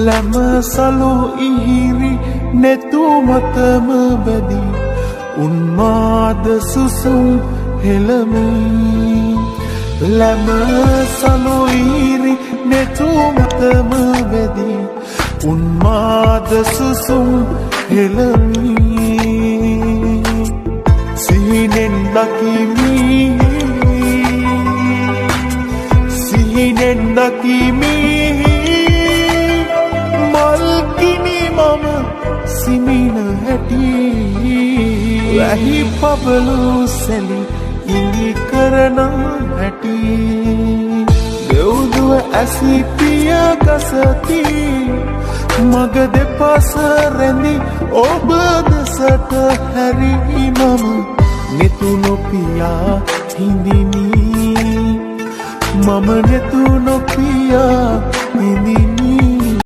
ලැම සලු ඉහිරි නෙතු මතම බැදී උන්මාද සුසුම් හෙළමි ලැම සලු ඉහිරි නෙතු මතම බැදී උන්මාද සුසුම් හෙළමි සිහිනෙන් දකිමි සිහිනෙන් දකිමි මල්කිනි මම සිමින හැටි වැහි පබලු සැලි ඉඟි කරන හැටි දෙව්දුව ඇසිපිය ගසති මග දෙපස රැඳි ඔබ දෙසට හැරි මම නෙතු නොපියා හිඳිමි මම නෙතු නොපියා හිඳිමි